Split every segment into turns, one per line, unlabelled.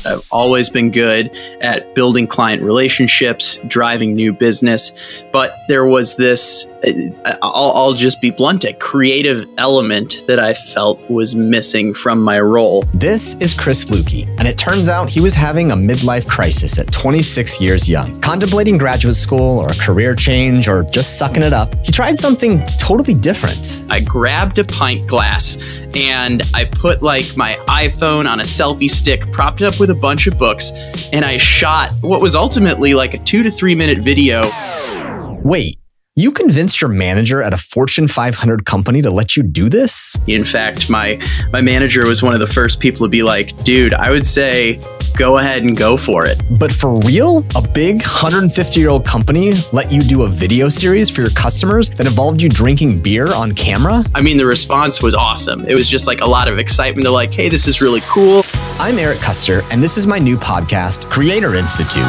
I've always been good at building client relationships, driving new business. But there was this, I'll just be blunt, a creative element that I felt was missing from my role.
This is Chris Lukey, and it turns out he was having a midlife crisis at 26 years young. Contemplating graduate school or a career change or just sucking it up, he tried something totally different.
I grabbed a pint glass and I put like my iPhone on a selfie stick, propped it up with a bunch of books, and I shot what was ultimately like a 2 to 3 minute video.
Wait. You convinced your manager at a Fortune 500 company to let you do this?
In fact, my manager was one of the first people to be like, dude, I would say go ahead and go for it.
But for real? A big 150-year-old company let you do a video series for your customers that involved you drinking beer on camera?
I mean, the response was awesome. It was just like a lot of excitement to like, hey, this is really cool.
I'm Eric Koester, and this is my new podcast, Creator Institute.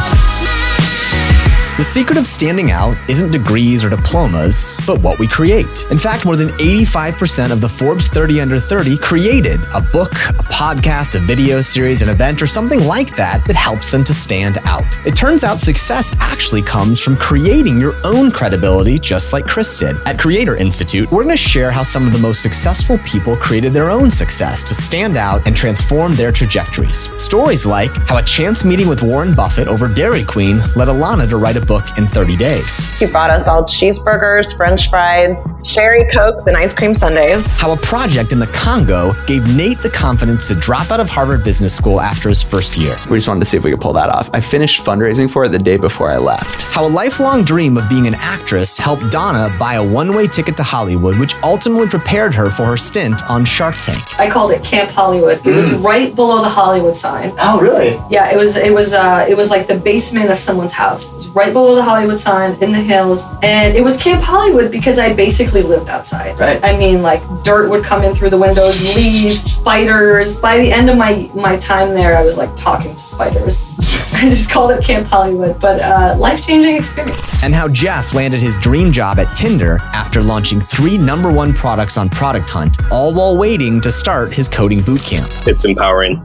The secret of standing out isn't degrees or diplomas, but what we create. In fact, more than 85% of the Forbes 30 Under 30 created a book, a podcast, a video series, an event, or something like that that helps them to stand out. It turns out success actually comes from creating your own credibility, just like Chris did. At Creator Institute, we're going to share how some of the most successful people created their own success to stand out and transform their trajectories. Stories like how a chance meeting with Warren Buffett over Dairy Queen led Alana to write a book in 30 days.
He brought us all cheeseburgers, French fries, cherry Cokes, and ice cream sundaes.
How a project in the Congo gave Nate the confidence to drop out of Harvard Business School after his first year.
We just wanted to see if we could pull that off. I finished fundraising for it the day before I left.
How a lifelong dream of being an actress helped Donna buy a one-way ticket to Hollywood, which ultimately prepared her for her stint on Shark Tank.
I called it Camp Hollywood. It was right below the Hollywood sign.
Oh, really?
Yeah, it was like the basement of someone's house. It was right below the Hollywood sign in the hills, and it was Camp Hollywood because I basically lived outside.
Right.
I mean, like dirt would come in through the windows, leaves, spiders. By the end of my time there, I was like talking to spiders. I just called it Camp Hollywood, but life-changing experience.
And how Jeff landed his dream job at Tinder after launching 3 #1 products on Product Hunt, all while waiting to start his coding bootcamp.
It's empowering.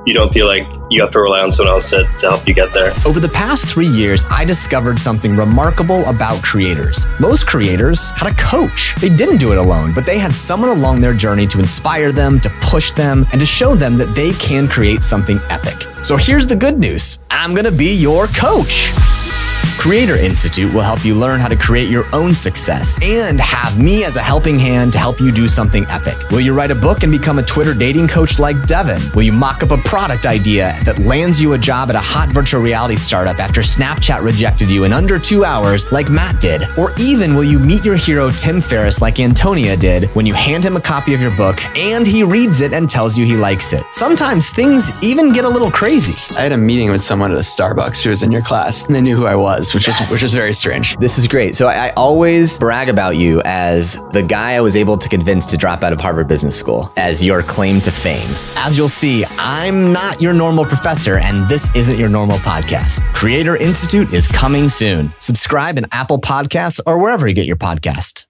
You don't feel like you have to rely on someone else to help you get there.
Over the past 3 years, I discovered something remarkable about creators. Most creators had a coach. They didn't do it alone, but they had someone along their journey to inspire them, to push them, and to show them that they can create something epic. So here's the good news. I'm gonna be your coach. Creator Institute will help you learn how to create your own success and have me as a helping hand to help you do something epic. Will you write a book and become a Twitter dating coach like Devin? Will you mock up a product idea that lands you a job at a hot virtual reality startup after Snapchat rejected you in under 2 hours like Matt did? Or even will you meet your hero Tim Ferriss like Antonia did when you hand him a copy of your book and he reads it and tells you he likes it? Sometimes things even get a little crazy.
I had a meeting with someone at a Starbucks who was in your class, and they knew who I was, which is very strange.
This is great. So I always brag about you as the guy I was able to convince to drop out of Harvard Business School as your claim to fame. As you'll see, I'm not your normal professor, and this isn't your normal podcast. Creator Institute is coming soon. Subscribe in Apple Podcasts or wherever you get your podcast.